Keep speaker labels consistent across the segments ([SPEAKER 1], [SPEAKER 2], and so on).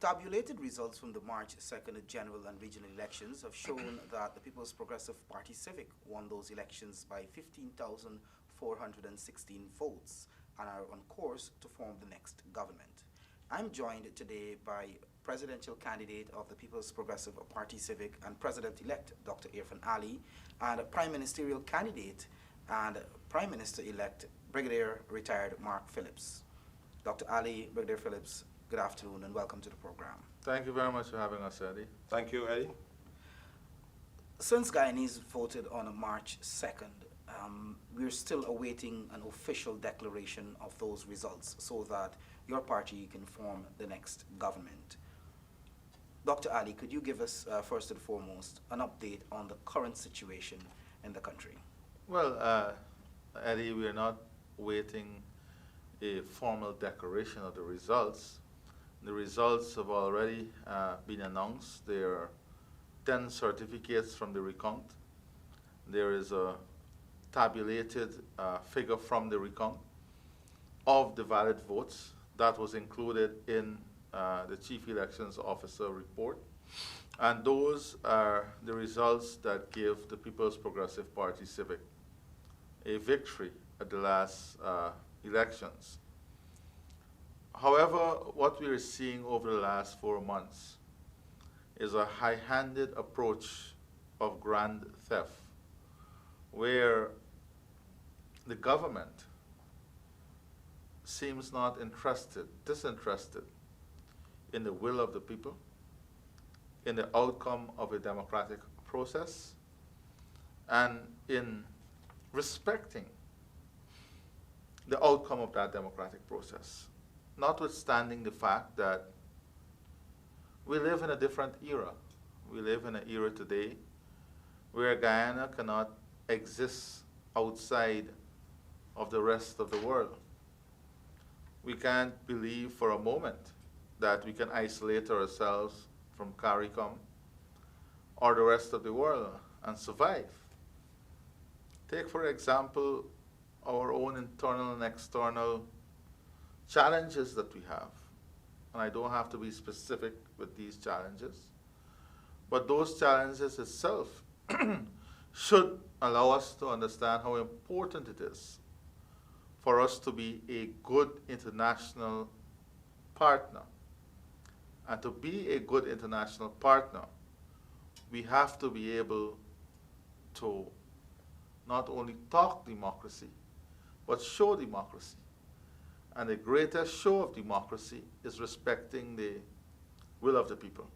[SPEAKER 1] Tabulated results from the March 2nd general and regional elections have shown that the People's Progressive Party Civic won those elections by 15,416 votes and are on course to form the next government. I'm joined today by presidential candidate of the People's Progressive Party Civic and President-elect Dr. Irfaan Ali, and Prime Ministerial candidate and Prime Minister-elect Brigadier Retired Mark Phillips. Dr. Ali, Brigadier Phillips, good afternoon and welcome to the program.
[SPEAKER 2] Thank you very much for having us, Eddy.
[SPEAKER 3] Thank you, Eddy.
[SPEAKER 1] Since Guyanese voted on March 2nd, we're still awaiting an official declaration of those results so that your party can form the next government. Dr. Ali, could you give us, first and foremost, an update on the current situation in the country?
[SPEAKER 2] Well, Eddy, we are not waiting a formal declaration of the results. The results have already been announced. There are 10 certificates from the recount. There is a tabulated figure from the recount of the valid votes that was included in the Chief Elections Officer report. And those are the results that give the People's Progressive Party Civic a victory at the last elections. However, what we are seeing over the last 4 months is a high-handed approach of grand theft, where the government seems not disinterested in the will of the people, in the outcome of a democratic process, and in respecting the outcome of that democratic process, notwithstanding the fact that we live in a different era. We live in an era today where Guyana cannot exist outside of the rest of the world. We can't believe for a moment that we can isolate ourselves from CARICOM or the rest of the world and survive. Take, for example, our own internal and external challenges that we have. And I don't have to be specific with these challenges, but those challenges itself should allow us to understand how important it is for us to be a good international partner. And to be a good international partner, we have to be able to not only talk democracy, but show democracy. And the greatest show of democracy is respecting the will of the people.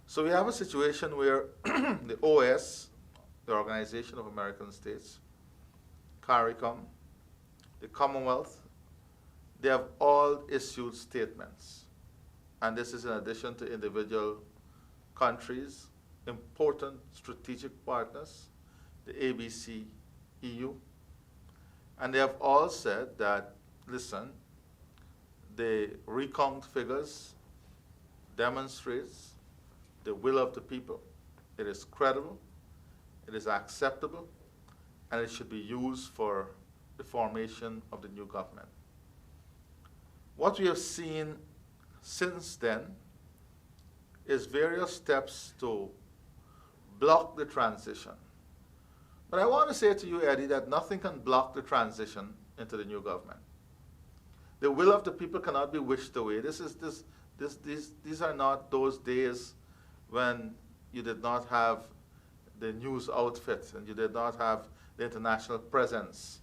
[SPEAKER 2] So we have a situation where the OS, the Organization of American States, CARICOM, the Commonwealth, they have all issued statements. And this is in addition to individual countries, important strategic partners, the ABC EU. And they have all said that, listen, the recount figures demonstrates the will of the people. It is credible, it is acceptable, and it should be used for the formation of the new government. What we have seen since then is various steps to block the transition. But I want to say to you, Eddy, that nothing can block the transition into the new government. The will of the people cannot be wished away. These are not those days when you did not have the news outfit and you did not have the international presence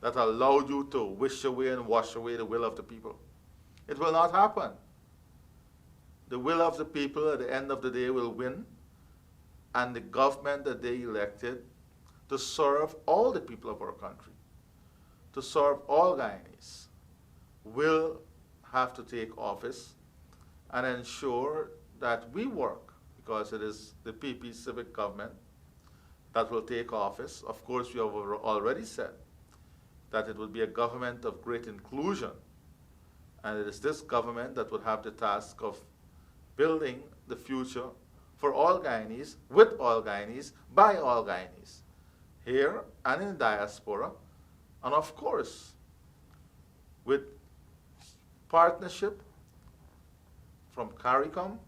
[SPEAKER 2] that allowed you to wish away and wash away the will of the people. It will not happen. The will of the people at the end of the day will win, and the government that they elected to serve all the people of our country, to serve all Guyanese, will have to take office and ensure that we work, because it is the PP civic government that will take office. Of course, we have already said that it will be a government of great inclusion, and it is this government that will have the task of building the future for all Guyanese, with all Guyanese, by all Guyanese, here and in diaspora, and of course, with partnership from CARICOM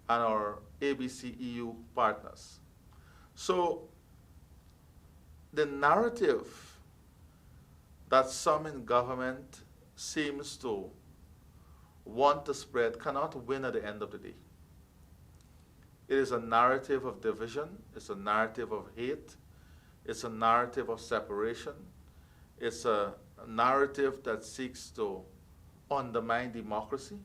[SPEAKER 2] and our ABC EU partners. So the narrative that some in government seems to want to spread cannot win at the end of the day. It is a narrative of division, it's a narrative of hate, it's a narrative of separation, it's a narrative that seeks to undermine democracy.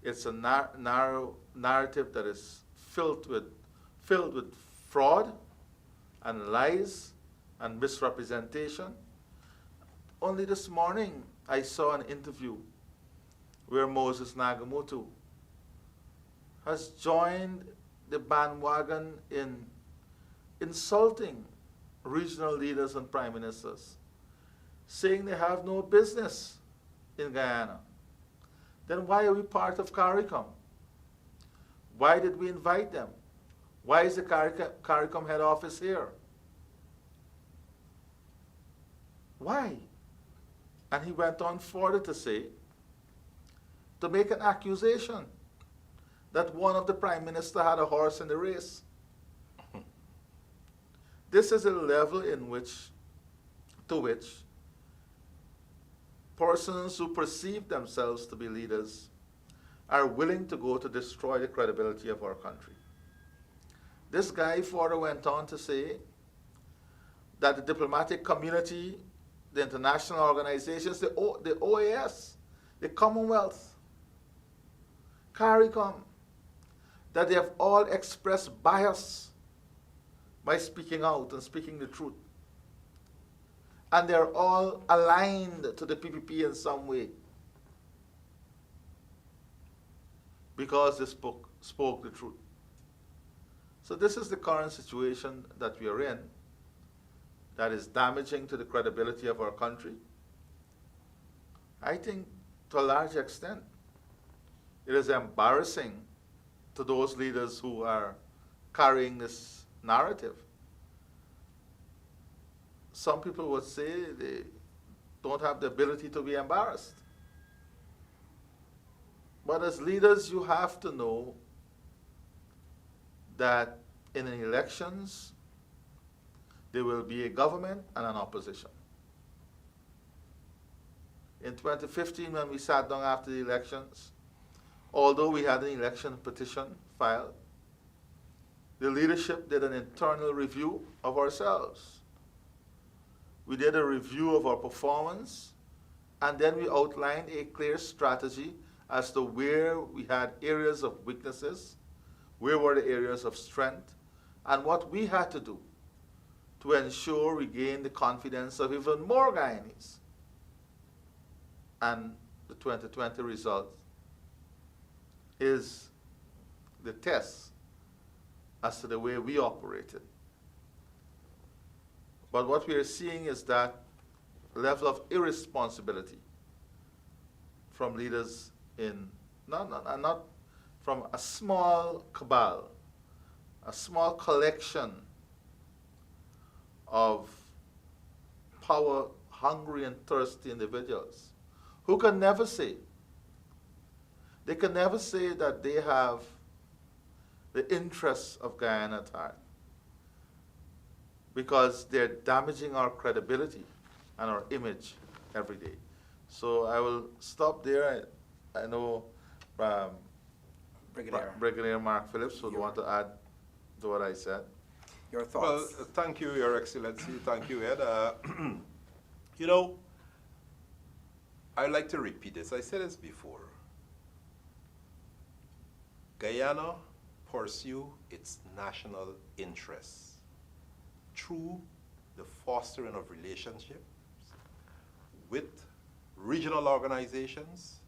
[SPEAKER 2] It's a narrow narrative that is filled with fraud and lies and misrepresentation. Only this morning, I saw an interview where Moses Nagamootoo has joined the bandwagon in insulting regional leaders and prime ministers, saying they have no business in Guyana. Then why are we part of CARICOM? Why did we invite them? Why is the CARICOM head office here? Why? And he went on further to say, to make an accusation that one of the prime minister had a horse in the race. This is a level to which persons who perceive themselves to be leaders are willing to go to destroy the credibility of our country. This guy further went on to say that the diplomatic community, the international organizations, the OAS, the Commonwealth, CARICOM, that they have all expressed bias by speaking out and speaking the truth. And they're all aligned to the PPP in some way because they spoke the truth. So this is the current situation that we are in that is damaging to the credibility of our country. I think to a large extent, it is embarrassing to those leaders who are carrying this narrative. Some people would say they don't have the ability to be embarrassed. But as leaders, you have to know that in elections, there will be a government and an opposition. In 2015, when we sat down after the elections, although we had an election petition filed, the leadership did an internal review of ourselves. We did a review of our performance, and then we outlined a clear strategy as to where we had areas of weaknesses, where were the areas of strength, and what we had to do to ensure we gain the confidence of even more Guyanese. And the 2020 result is the test as to the way we operated. But what we are seeing is that level of irresponsibility from leaders in, not from a small cabal, a small collection of power-hungry and thirsty individuals who can never say, they can never say that they have the interests of Guyana at heart, because they're damaging our credibility and our image every day. So I will stop there. I know Brigadier Mark Phillips would want to add to what I said.
[SPEAKER 1] Your thoughts?
[SPEAKER 3] Well, thank you, Your Excellency. Thank you, Ed. You know, I'd like to repeat this. I said this before. Guyana pursue its national interests through the fostering of relationships with regional organizations,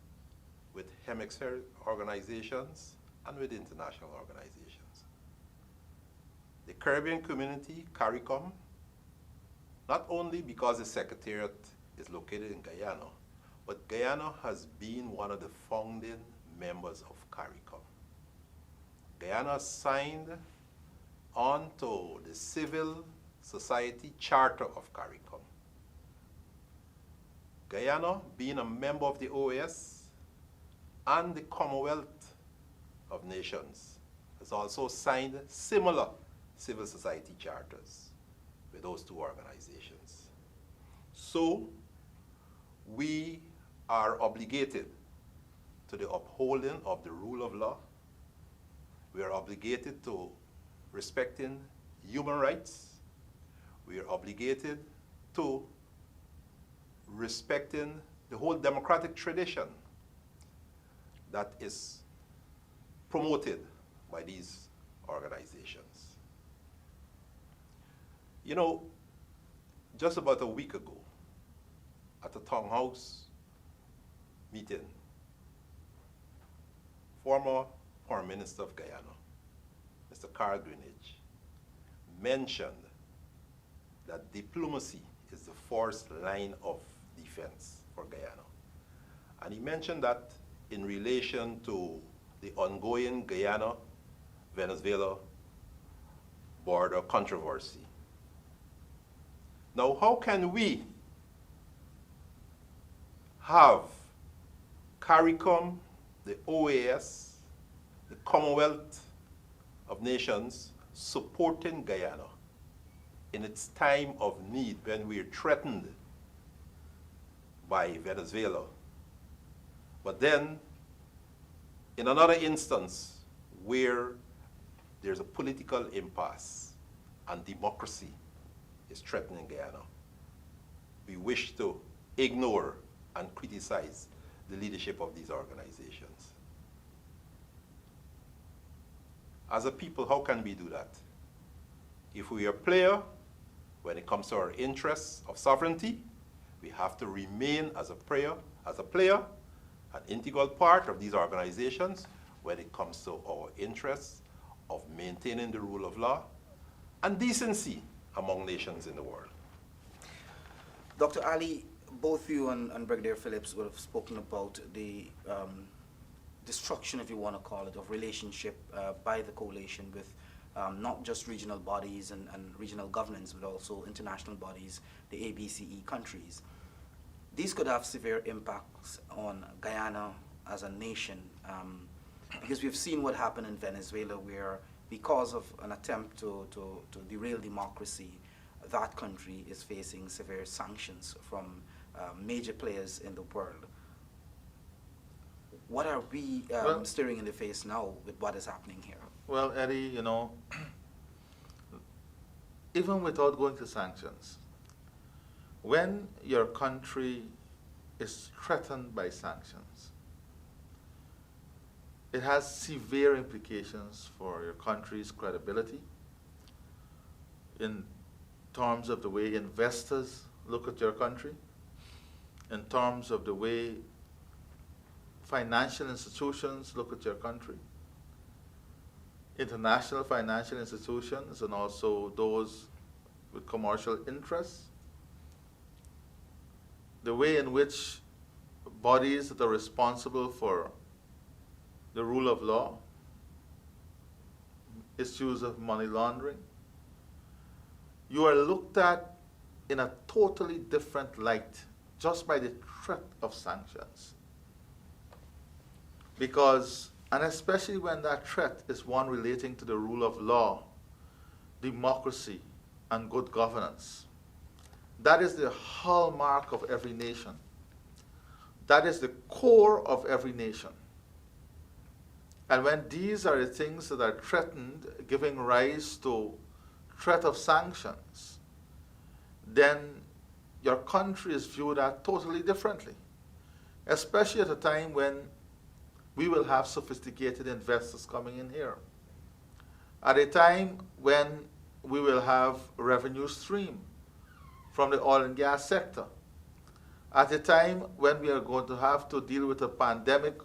[SPEAKER 3] with hemisphere organizations, and with international organizations. The Caribbean community, CARICOM, not only because the Secretariat is located in Guyana, but Guyana has been one of the founding members of CARICOM. Guyana signed on to the Civil Society Charter of CARICOM. Guyana, being a member of the OAS, and the Commonwealth of Nations has also signed similar civil society charters with those two organizations. So we are obligated to the upholding of the rule of law. We are obligated to respecting human rights. We are obligated to respecting the whole democratic tradition that is promoted by these organizations. You know, just about a week ago, at the townhouse meeting, former Foreign Minister of Guyana, Mr. Carl Greenidge, mentioned that diplomacy is the first line of defense for Guyana. And he mentioned that in relation to the ongoing Guyana-Venezuela border controversy. Now, how can we have CARICOM, the OAS, the Commonwealth of Nations supporting Guyana in its time of need when we are threatened by Venezuela? But then, in another instance where there's a political impasse and democracy is threatening Guyana, we wish to ignore and criticize the leadership of these organizations. As a people, how can we do that? If we are a player, when it comes to our interests of sovereignty, we have to remain as a player, an integral part of these organizations when it comes to our interests of maintaining the rule of law and decency among nations in the world.
[SPEAKER 1] Dr. Ali, both you and Brigadier Phillips would have spoken about the destruction, if you want to call it, of relationship by the coalition with not just regional bodies and regional governments, but also international bodies, the ABCE countries. These could have severe impacts on Guyana as a nation, because we've seen what happened in Venezuela, where because of an attempt to derail democracy, that country is facing severe sanctions from major players in the world. What are we staring in the face now with what is happening here?
[SPEAKER 2] Well, Eddy, you know, even without going to sanctions, when your country is threatened by sanctions, it has severe implications for your country's credibility in terms of the way investors look at your country, in terms of the way financial institutions look at your country, international financial institutions, and also those with commercial interests, the way in which bodies that are responsible for the rule of law, issues of money laundering, you are looked at in a totally different light just by the threat of sanctions. Because, and especially when that threat is one relating to the rule of law, democracy, and good governance. That is the hallmark of every nation. That is the core of every nation. And when these are the things that are threatened, giving rise to threat of sanctions, then your country is viewed at totally differently, especially at a time when we will have sophisticated investors coming in here. At a time when we will have revenue stream from the oil and gas sector. At a time when we are going to have to deal with a pandemic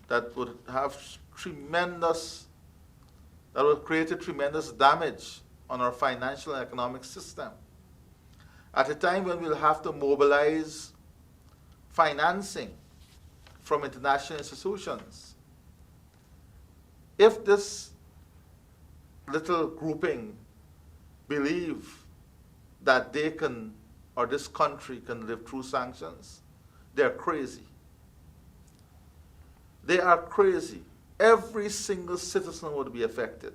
[SPEAKER 2] that would have that would create a tremendous damage on our financial and economic system. At a time when we'll have to mobilize financing from international institutions. If this little grouping believe that they can, or this country can live through sanctions, they're crazy. They are crazy. Every single citizen would be affected.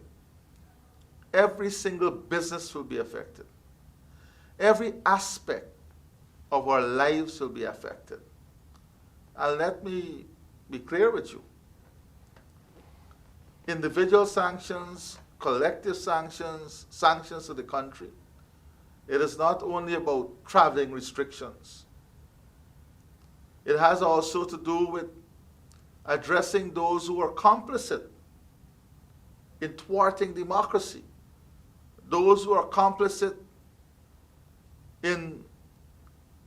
[SPEAKER 2] Every single business will be affected. Every aspect of our lives will be affected. And let me be clear with you. Individual sanctions, collective sanctions, sanctions to the country. It is not only about traveling restrictions. It has also to do with addressing those who are complicit in thwarting democracy, those who are complicit in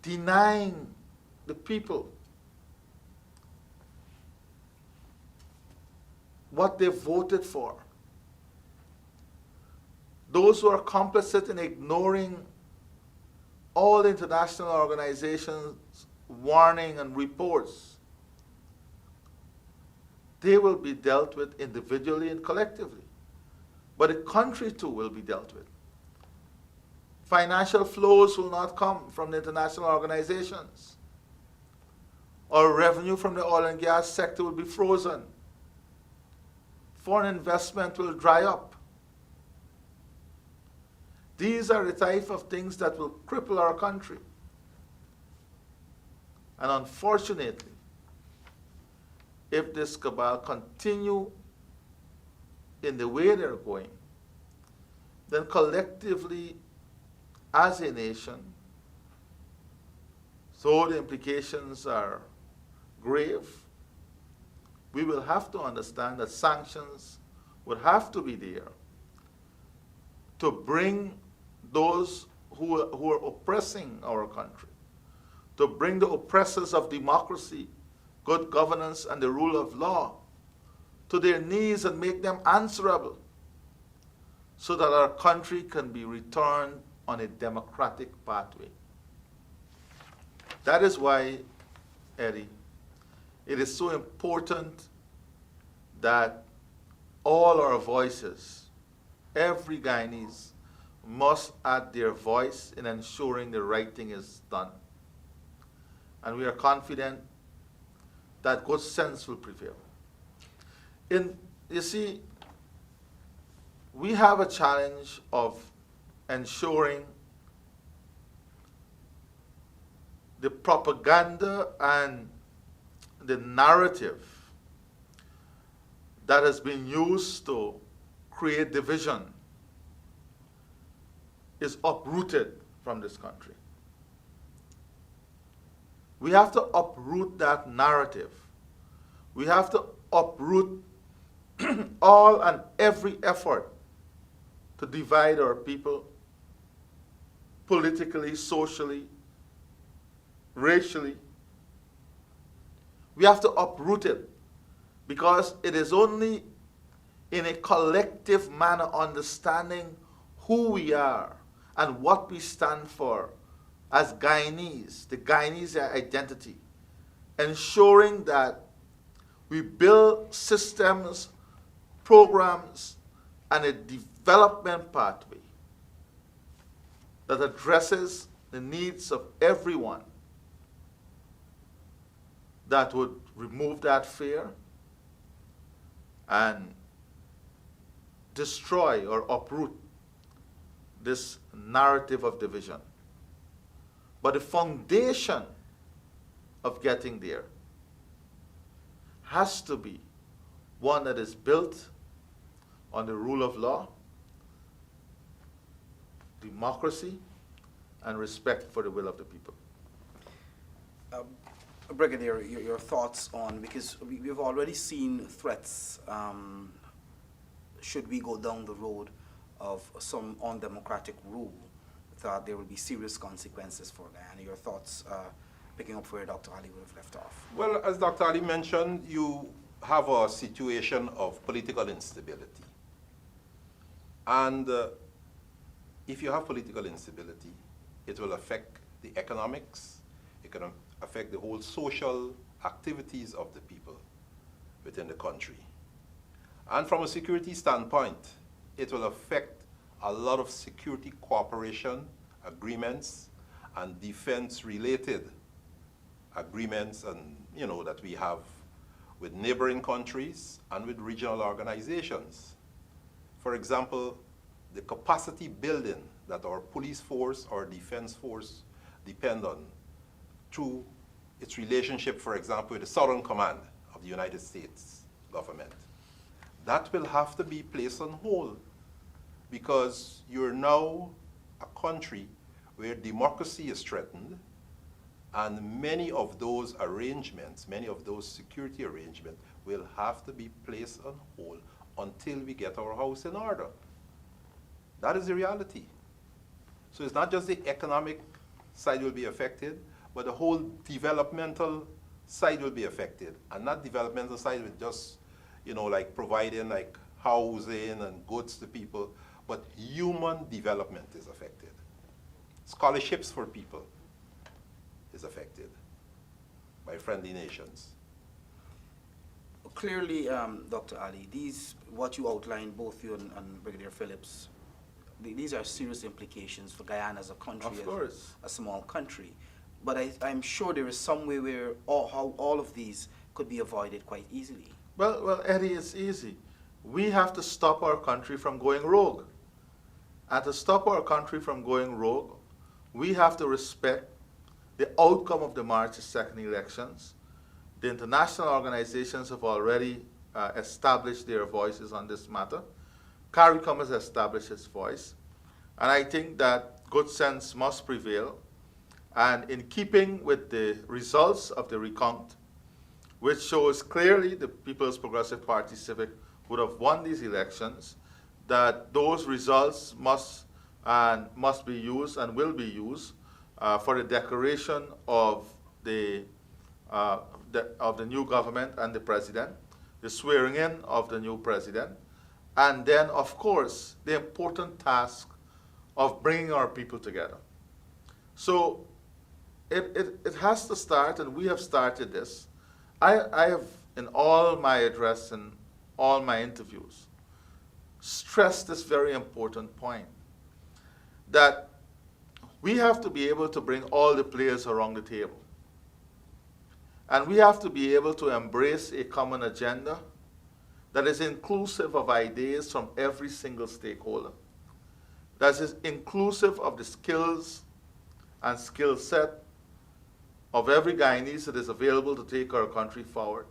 [SPEAKER 2] denying the people what they voted for, those who are complicit in ignoring all international organizations' warning and reports. They will be dealt with individually and collectively. But the country too will be dealt with. Financial flows will not come from the international organizations. Our revenue from the oil and gas sector will be frozen. Foreign investment will dry up. These are the type of things that will cripple our country. And unfortunately, if this cabal continue in the way they're going, then collectively as a nation, so the implications are grave, we will have to understand that sanctions would have to be there to bring those who are oppressing our country, to bring the oppressors of democracy, good governance, and the rule of law to their knees and make them answerable so that our country can be returned on a democratic pathway. That is why, Eddy, it is so important that all our voices, every Guyanese, must add their voice in ensuring the right thing is done. And we are confident that good sense will prevail. You see, we have a challenge of ensuring the propaganda and the narrative that has been used to create division is uprooted from this country. We have to uproot that narrative. We have to uproot all and every effort to divide our people politically, socially, racially. We have to uproot it because it is only in a collective manner understanding who we are and what we stand for as Guyanese, the Guyanese identity, ensuring that we build systems, programs, and a development pathway that addresses the needs of everyone, that would remove that fear and destroy or uproot this narrative of division. But the foundation of getting there has to be one that is built on the rule of law, democracy, and respect for the will of the people.
[SPEAKER 1] Brigadier, your thoughts on, because we've already seen threats, should we go down the road of some undemocratic rule, that there will be serious consequences for Guyana. Your thoughts, picking up where Dr. Ali would have left off.
[SPEAKER 3] Well, as Dr. Ali mentioned, you have a situation of political instability. And if you have political instability, it will affect the economics, it can affect the whole social activities of the people within the country. And from a security standpoint, it will affect a lot of security cooperation agreements and defense-related agreements, and that we have with neighboring countries and with regional organizations. For example, the capacity building that our police force or defense force depend on through its relationship, for example, with the Southern Command of the United States government. That will have to be placed on hold because you're now a country where democracy is threatened, and many of those arrangements, many of those security arrangements will have to be placed on hold until we get our house in order. That is the reality. So it's not just the economic side will be affected, but the whole developmental side will be affected. And that developmental side will just, like providing like housing and goods to people, but human development is affected. Scholarships for people is affected by friendly nations.
[SPEAKER 1] Clearly, Dr. Ali, what you outlined, both you and Brigadier Phillips, these are serious implications for Guyana as a country,
[SPEAKER 2] Of course.
[SPEAKER 1] a small country. But I'm sure there is some way where how all of these could be avoided quite easily.
[SPEAKER 2] Well, Eddie, it's easy. We have to stop our country from going rogue. And to stop our country from going rogue, we have to respect the outcome of the March 2nd elections. The international organizations have already established their voices on this matter. CARICOM has established its voice. And I think that good sense must prevail. And in keeping with the results of the recount, which shows clearly the People's Progressive Party Civic would have won these elections, that those results must be used and will be used for the declaration of the new government and the president, the swearing in of the new president, and then, of course, the important task of bringing our people together. So it has to start, and we have started this. I have, in all my address and all my interviews, stressed this very important point, that we have to be able to bring all the players around the table. And we have to be able to embrace a common agenda that is inclusive of ideas from every single stakeholder, that is inclusive of the skills and skill set of every Guyanese that is available to take our country forward,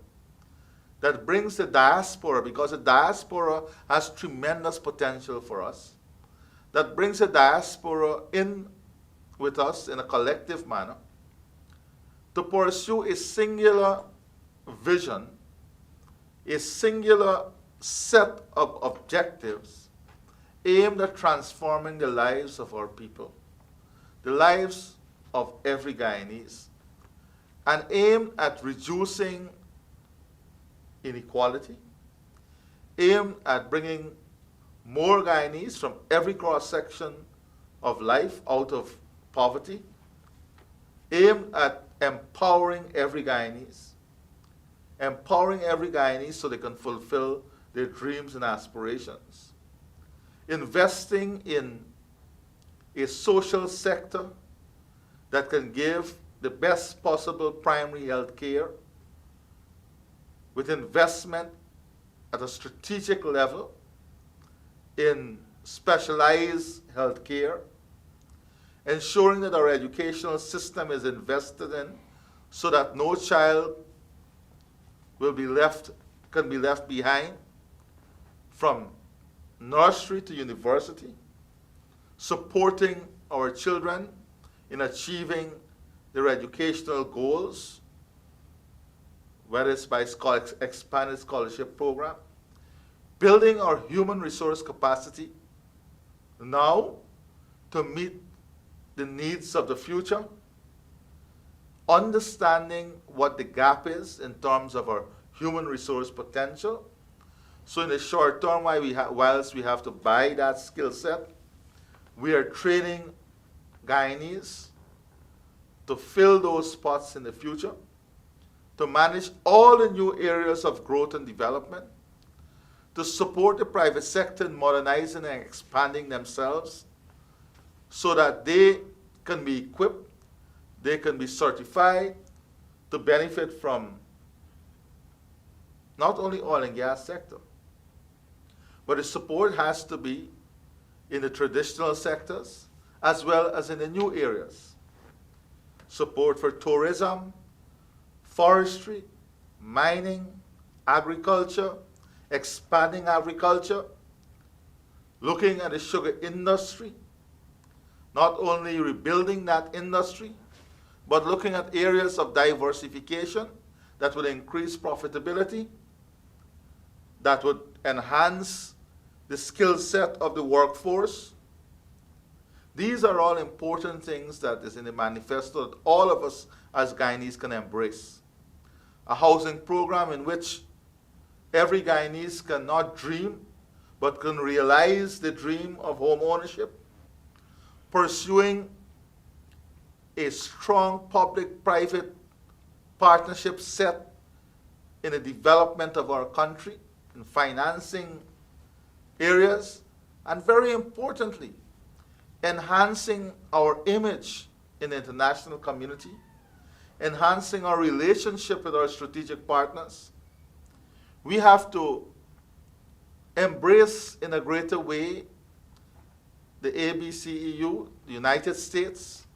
[SPEAKER 2] that brings the diaspora, because the diaspora has tremendous potential for us, that brings the diaspora in with us in a collective manner to pursue a singular vision, a singular set of objectives aimed at transforming the lives of our people, the lives of every Guyanese, and aimed at reducing inequality, aimed at bringing more Guyanese from every cross-section of life out of poverty, aimed at empowering every Guyanese so they can fulfill their dreams and aspirations, investing in a social sector that can give the best possible primary health care with investment at a strategic level in specialized health care, ensuring that our educational system is invested in so that no child can be left behind from nursery to university, supporting our children in achieving their educational goals, whether it's by expanded scholarship program, building our human resource capacity now to meet the needs of the future, understanding what the gap is in terms of our human resource potential. So in the short term, whilst we have to buy that skill set, we are training Guyanese to fill those spots in the future, to manage all the new areas of growth and development, to support the private sector in modernizing and expanding themselves so that they can be equipped, they can be certified to benefit from not only oil and gas sector, but the support has to be in the traditional sectors as well as in the new areas. Support for tourism, forestry, mining, agriculture, expanding agriculture, looking at the sugar industry, not only rebuilding that industry, but looking at areas of diversification that would increase profitability, that would enhance the skill set of the workforce. These are all important things that is in the manifesto that all of us as Guyanese can embrace. A housing program in which every Guyanese can not dream, but can realize the dream of home ownership, pursuing a strong public-private partnership set in the development of our country, in financing areas, and very importantly, enhancing our image in the international community, enhancing our relationship with our strategic partners. We have to embrace in a greater way the ABCEU, the United States,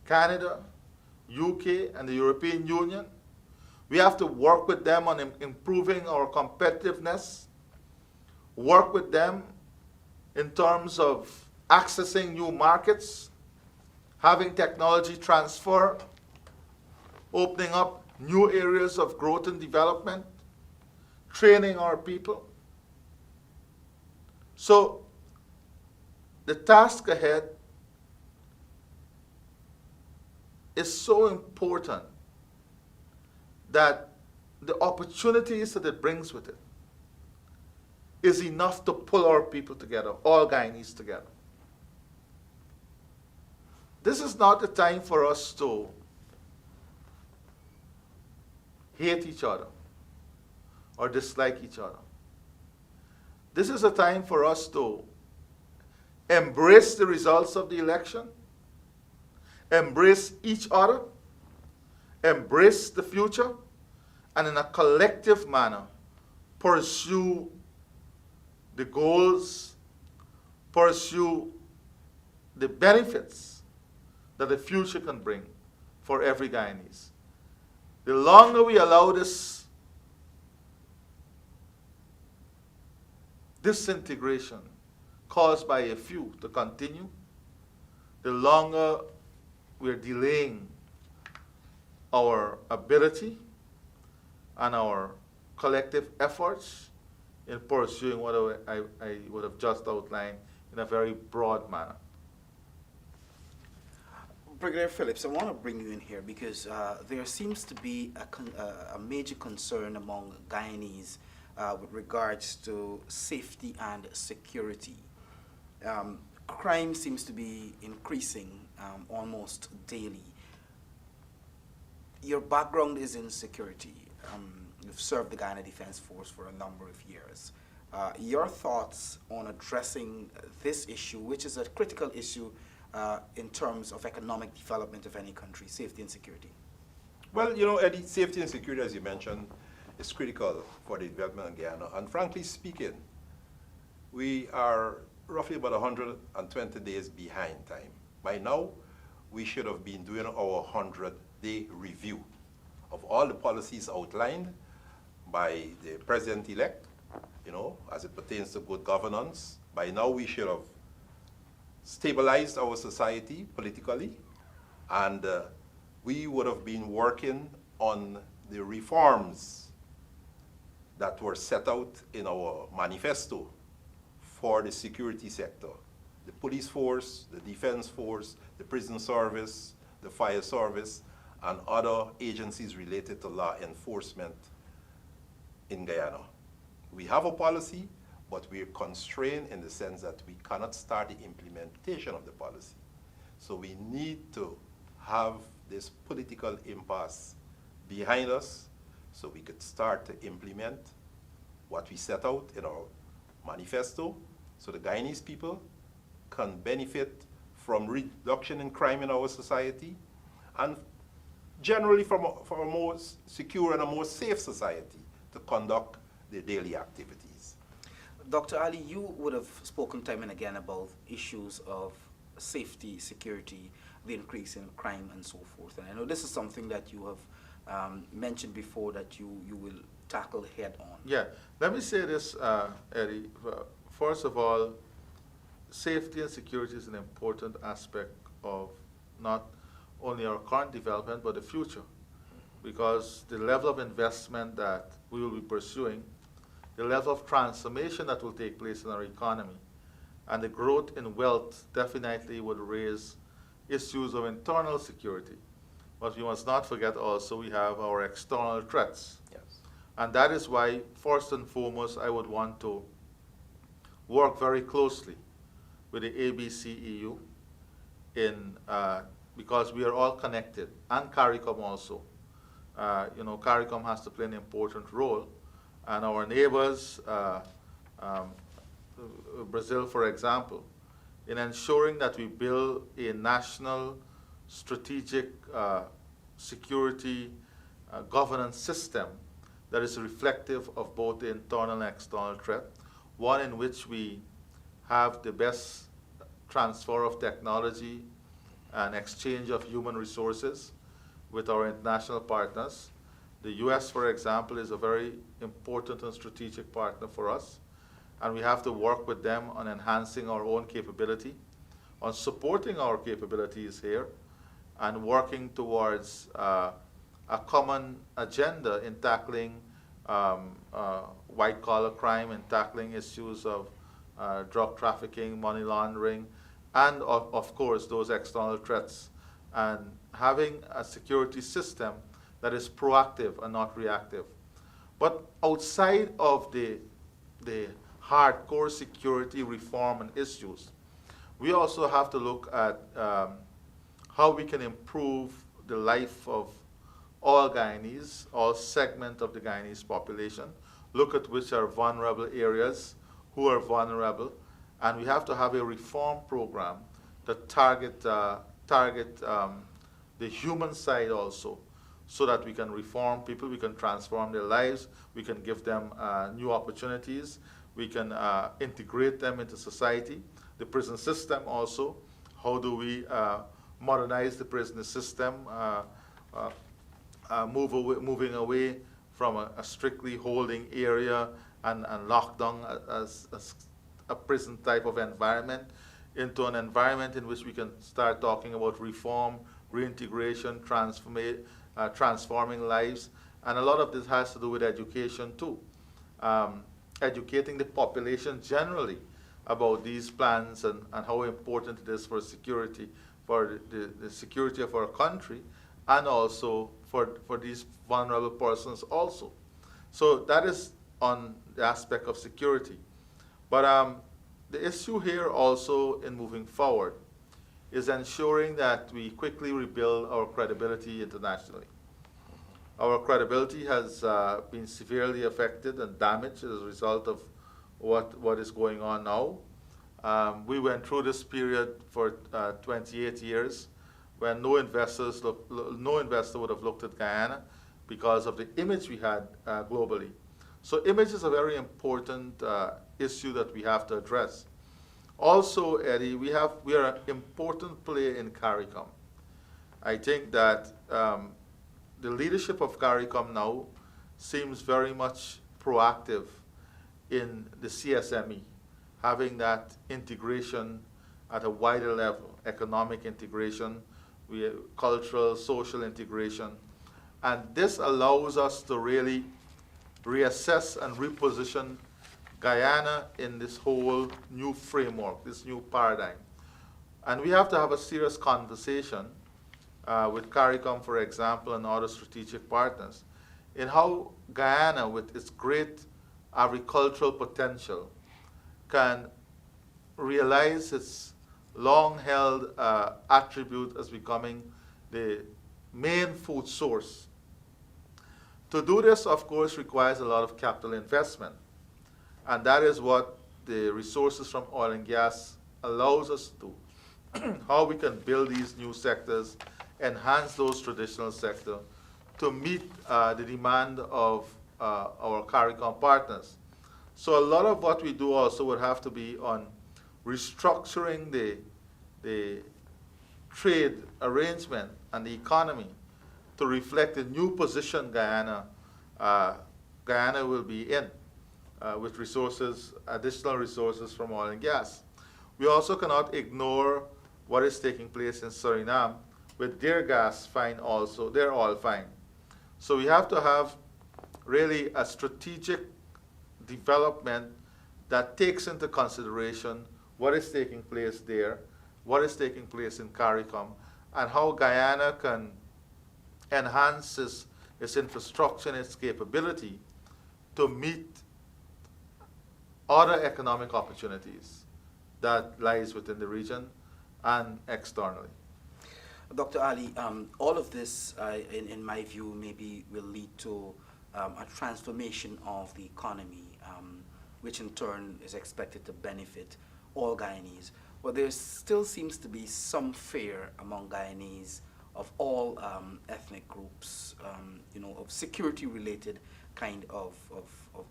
[SPEAKER 2] Canada, UK, and the European Union. We have to work with them on improving our competitiveness, work with them in terms of accessing new markets, having technology transfer, opening up new areas of growth and development, training our people. So the task ahead is so important that the opportunities that it brings with it is enough to pull our people together, all Guyanese together. This is not the time for us to hate each other or dislike each other. This is a time for us to embrace the results of the election, embrace each other, embrace the future, and in a collective manner pursue the goals, pursue the benefits that the future can bring for every Guyanese. The longer we allow this disintegration caused by a few to continue, the longer we're delaying our ability and our collective efforts in pursuing what I would have just outlined in a very broad manner.
[SPEAKER 1] Brigadier Phillips, I want to bring you in here because there seems to be a major concern among Guyanese with regards to safety and security. Crime seems to be increasing almost daily. Your background is in security. You've served the Guyana Defense Force for a number of years. Your thoughts on addressing this issue, which is a critical issue in terms of economic development of any country, safety and security?
[SPEAKER 3] Well, you know, Eddy, safety and security, as you mentioned, is critical for the development of Guyana. And frankly speaking, we are roughly about 120 days behind time. By now, we should have been doing our 100-day review of all the policies outlined by the president-elect, you know, as it pertains to good governance. By now, we should have stabilized our society politically, and we would have been working on the reforms that were set out in our manifesto for the security sector, the police force, the defense force, the prison service, the fire service, and other agencies related to law enforcement in Guyana. We have a policy, but we are constrained in the sense that we cannot start the implementation of the policy. So we need to have this political impasse behind us so we could start to implement what we set out in our manifesto, so the Guyanese people can benefit from reduction in crime in our society, and generally from a more secure and a more safe society to conduct their daily activities.
[SPEAKER 1] Dr. Ali, you would have spoken time and again about issues of safety, security, the increase in crime, and so forth. And I know this is something that you have mentioned before that you will tackle head on.
[SPEAKER 2] Yeah, let me say this, Eddy. First of all, safety and security is an important aspect of not only our current development, but the future. Because the level of investment that we will be pursuing, the level of transformation that will take place in our economy, and the growth in wealth definitely would raise issues of internal security. But we must not forget also we have our external threats.
[SPEAKER 3] Yes.
[SPEAKER 2] And that is why, first and foremost, I would want to work very closely with the ABCEU because we are all connected, and CARICOM also. CARICOM has to play an important role, and our neighbors, Brazil, for example, in ensuring that we build a national strategic security governance system that is reflective of both the internal and external threat, one in which we have the best transfer of technology and exchange of human resources with our international partners. The US, for example, is a very important and strategic partner for us, and we have to work with them on enhancing our own capability, on supporting our capabilities here, and working towards a common agenda in tackling white-collar crime, and tackling issues of drug trafficking, money laundering, and of course those external threats, and having a security system that is proactive and not reactive. But outside of the hardcore security reform and issues, we also have to look at how we can improve the life of all Guyanese, all segments of the Guyanese population, look at which are vulnerable areas, who are vulnerable, and we have to have a reform program that target the human side also, so that we can reform people, we can transform their lives, we can give them new opportunities, we can integrate them into society. The prison system also, how do we modernize the prison system, moving away from a strictly holding area and lockdown as a prison type of environment into an environment in which we can start talking about reform, reintegration, transforming lives. And a lot of this has to do with education too. Educating the population generally about these plans and how important it is for security, for the security of our country, and also for these vulnerable persons also. So that is on the aspect of security. But the issue here also in moving forward is ensuring that we quickly rebuild our credibility internationally. Our credibility has been severely affected and damaged as a result of what is going on now. We went through this period for 28 years when no investor would have looked at Guyana because of the image we had globally. So image is a very important issue that we have to address. Also, Eddy, we are an important player in CARICOM. I think that the leadership of CARICOM now seems very much proactive in the CSME, having that integration at a wider level, economic integration, cultural, social integration. And this allows us to really reassess and reposition Guyana in this whole new framework, this new paradigm. And we have to have a serious conversation with CARICOM, for example, and other strategic partners, in how Guyana, with its great agricultural potential, can realize its long-held attribute as becoming the main food source. To do this, of course, requires a lot of capital investment. And that is what the resources from oil and gas allows us to do. How we can build these new sectors, enhance those traditional sectors to meet the demand of our CARICOM partners. So a lot of what we do also would have to be on restructuring the trade arrangement and the economy to reflect the new position Guyana will be in with resources, additional resources from oil and gas. We also cannot ignore what is taking place in Suriname with their gas find also, their oil find. So we have to have really a strategic development that takes into consideration what is taking place there, what is taking place in CARICOM, and how Guyana can enhance its infrastructure and its capability to meet other economic opportunities that lies within the region and externally.
[SPEAKER 1] Dr. Ali, all of this, in my view, maybe will lead to a transformation of the economy, which in turn is expected to benefit all Guyanese. But there still seems to be some fear among Guyanese of all ethnic groups, of security-related kind of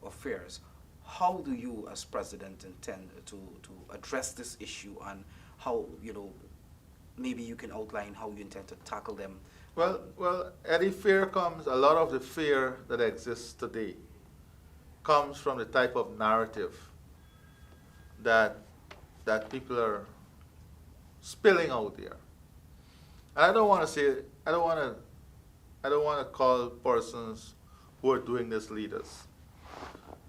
[SPEAKER 1] affairs. How do you, as president, intend to address this issue, and how, maybe you can outline how you intend to tackle them?
[SPEAKER 2] Well, Eddy, fear comes, a lot of the fear that exists today comes from the type of narrative that people are spilling out there. And I don't want to call persons who are doing this leaders,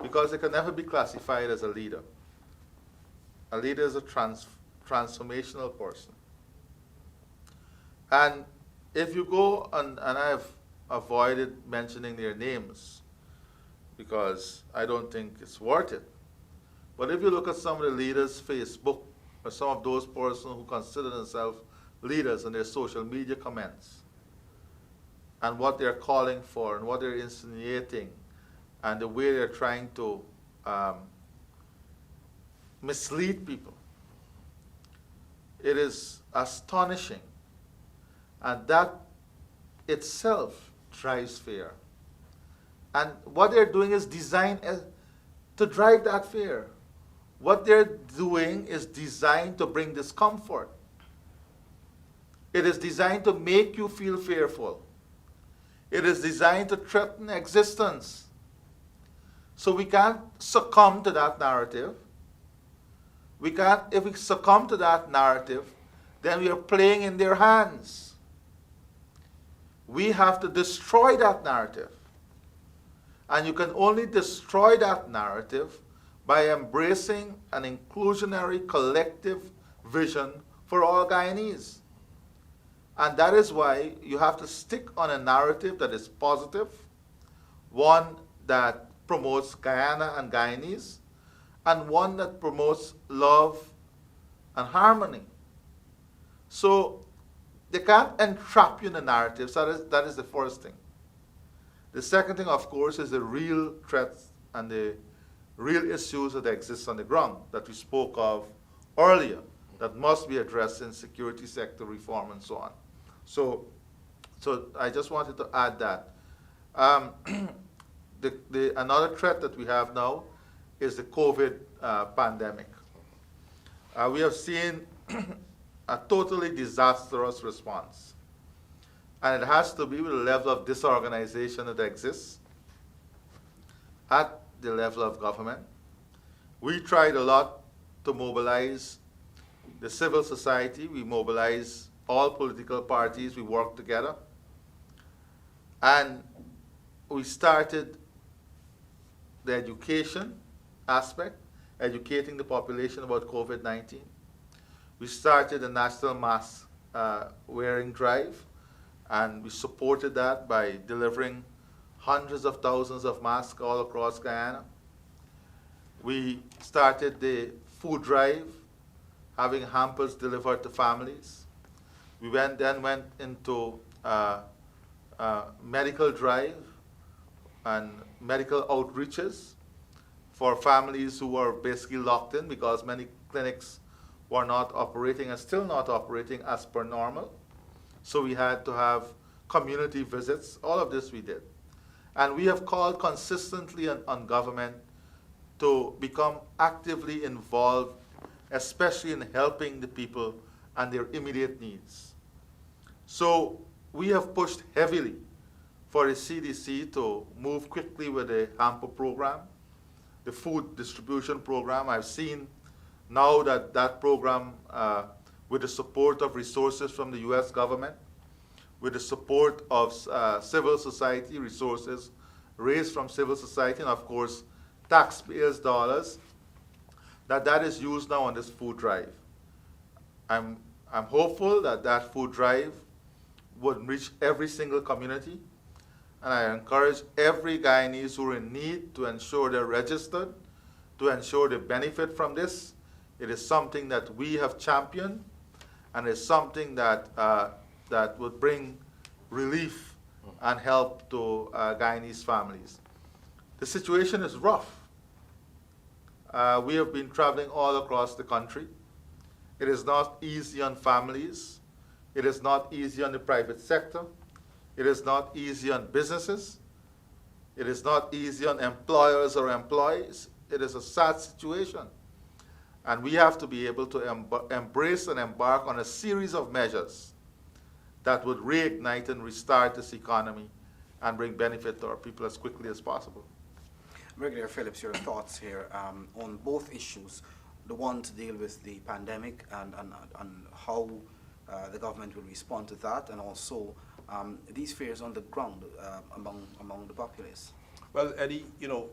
[SPEAKER 2] because they can never be classified as a leader. A leader is a transformational person. And if you go, and I've avoided mentioning their names because I don't think it's worth it. But if you look at some of the leaders' Facebook, or some of those persons who consider themselves leaders and their social media comments, and what they're calling for and what they're insinuating, and the way they're trying to mislead people, it is astonishing. And that itself drives fear. And what they're doing is designed to drive that fear. What they're doing is designed to bring discomfort. It is designed to make you feel fearful. It is designed to threaten existence. So we can't succumb to that narrative. If we succumb to that narrative, then we are playing in their hands. We have to destroy that narrative. And you can only destroy that narrative by embracing an inclusionary collective vision for all Guyanese. And that is why you have to stick on a narrative that is positive, one that promotes Guyana and Guyanese, and one that promotes love and harmony. So they can't entrap you in the narrative, so that is the first thing. The second thing, of course, is the real threats and the real issues that exist on the ground that we spoke of earlier that must be addressed in security sector reform and so on. So I just wanted to add that. Another threat that we have now is the COVID pandemic. We have seen a totally disastrous response. And it has to be with the level of disorganization that exists at the level of government. We tried a lot to mobilize the civil society. We mobilized all political parties. We worked together. And we started the education aspect, educating the population about COVID-19. We started a national mask wearing drive, and we supported that by delivering hundreds of thousands of masks all across Guyana. We started the food drive, having hampers delivered to families. We then went into medical drive and medical outreaches for families who were basically locked in because many clinics were not operating and still not operating as per normal. So we had to have community visits. All of this we did. And we have called consistently on government to become actively involved, especially in helping the people and their immediate needs. So we have pushed heavily for the CDC to move quickly with the hamper program, the food distribution program. I've seen now that that program, with the support of resources from the US government, with the support of civil society resources raised from civil society, and of course, taxpayers' dollars, that is used now on this food drive. I'm hopeful that that food drive would reach every single community, and I encourage every Guyanese who are in need to ensure they're registered, to ensure they benefit from this. It is something that we have championed, and it's something that that would bring relief and help to Guyanese families. The situation is rough. We have been traveling all across the country. It is not easy on families. It is not easy on the private sector. It is not easy on businesses. It is not easy on employers or employees. It is a sad situation. And we have to be able to embrace and embark on a series of measures that would reignite and restart this economy and bring benefit to our people as quickly as possible.
[SPEAKER 1] Brigadier Phillips, your thoughts here on both issues, the one to deal with the pandemic and how the government will respond to that, and also these fears on the ground among the populace.
[SPEAKER 3] Well, Eddy, you know,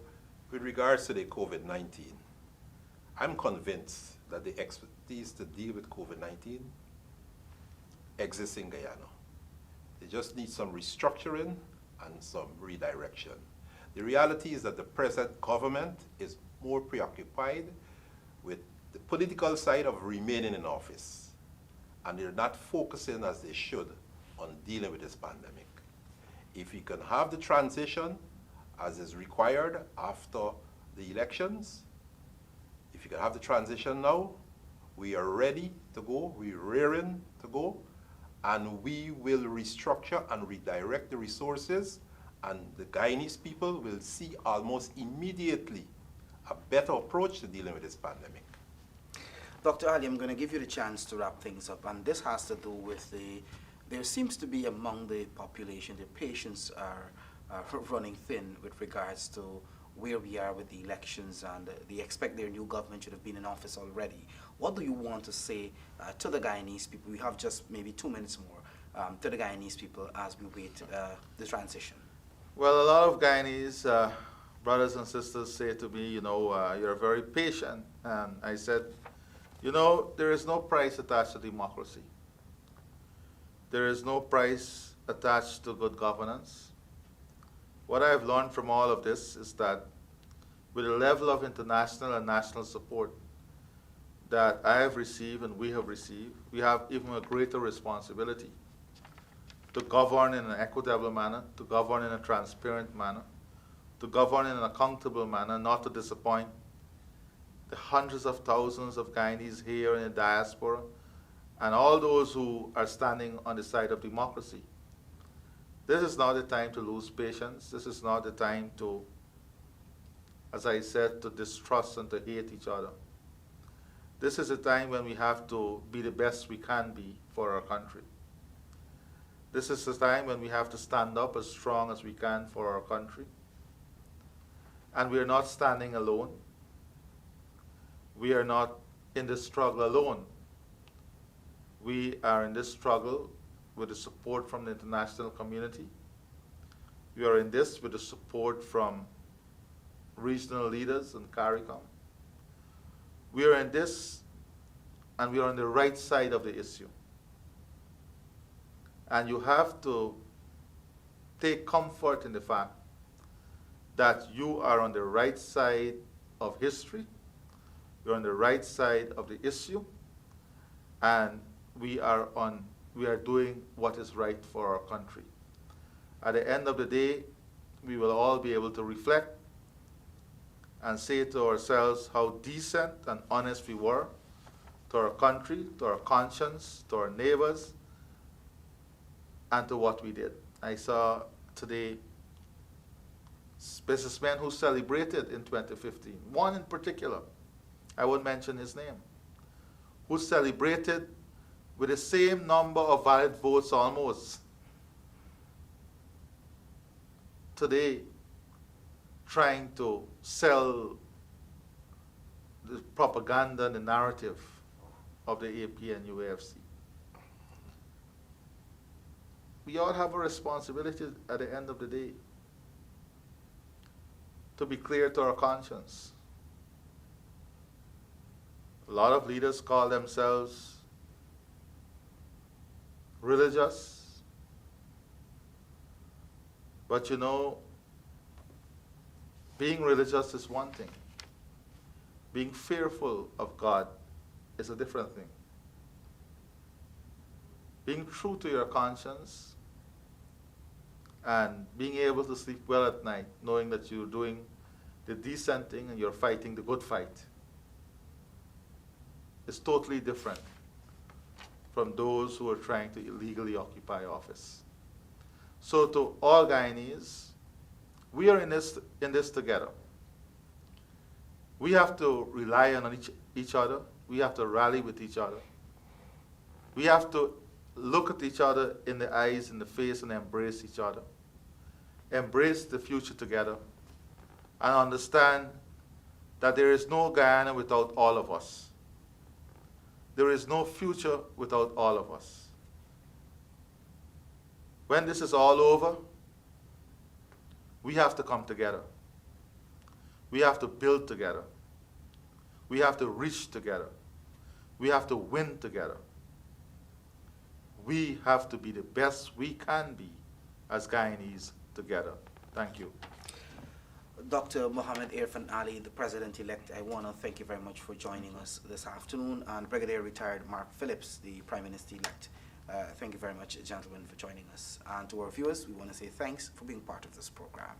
[SPEAKER 3] with regards to the COVID-19, I'm convinced that the expertise to deal with COVID-19 exists in Guyana. They just need some restructuring and some redirection. The reality is that the present government is more preoccupied with the political side of remaining in office, and they're not focusing as they should on dealing with this pandemic. If we can have the transition as is required after the elections, if you can have the transition now, we are ready to go, we're raring to go, and we will restructure and redirect the resources, and the Guyanese people will see almost immediately a better approach to dealing with this pandemic.
[SPEAKER 1] Dr. Ali, I'm going to give you the chance to wrap things up, and this has to do with there seems to be among the population, the patients are running thin with regards to where we are with the elections, and they expect their new government should have been in office already. What do you want to say to the Guyanese people? We have just maybe 2 minutes more to the Guyanese people as we wait the transition.
[SPEAKER 2] Well, a lot of Guyanese brothers and sisters say to me, you know, you're very patient. And I said, you know, there is no price attached to democracy. There is no price attached to good governance. What I've learned from all of this is that with the level of international and national support that I have received and we have received, we have even a greater responsibility to govern in an equitable manner, to govern in a transparent manner, to govern in an accountable manner, not to disappoint the hundreds of thousands of Guyanese here in the diaspora and all those who are standing on the side of democracy. This is not the time to lose patience. This is not the time to, as I said, to distrust and to hate each other. This is a time when we have to be the best we can be for our country. This is a time when we have to stand up as strong as we can for our country. And we are not standing alone. We are not in this struggle alone. We are in this struggle with the support from the international community. We are in this with the support from regional leaders in CARICOM. We are in this, and we are on the right side of the issue. And you have to take comfort in the fact that you are on the right side of history, you're on the right side of the issue, and we are doing what is right for our country. At the end of the day, we will all be able to reflect and say to ourselves how decent and honest we were to our country, to our conscience, to our neighbors, and to what we did. I saw today businessmen who celebrated in 2015. One in particular, I won't mention his name, who celebrated with the same number of valid votes almost. Today, trying to sell the propaganda and the narrative of the AP and UAFC. We all have a responsibility at the end of the day to be clear to our conscience. A lot of leaders call themselves religious, but you know, being religious is one thing. Being fearful of God is a different thing. Being true to your conscience and being able to sleep well at night, knowing that you're doing the decent thing and you're fighting the good fight, is totally different from those who are trying to illegally occupy office. So to all Guyanese, we are in this together. We have to rely on each other. We have to rally with each other. We have to look at each other in the eyes, in the face, and embrace each other. Embrace the future together and understand that there is no Guyana without all of us. There is no future without all of us. When this is all over, we have to come together. We have to build together. We have to reach together. We have to win together. We have to be the best we can be as Guyanese together. Thank you.
[SPEAKER 1] Dr. Mohammed Irfaan Ali, the President-elect, I want to thank you very much for joining us this afternoon, and Brigadier Retired Mark Phillips, the Prime Minister-elect. Thank you very much, gentlemen, for joining us. And to our viewers, we want to say thanks for being part of this program.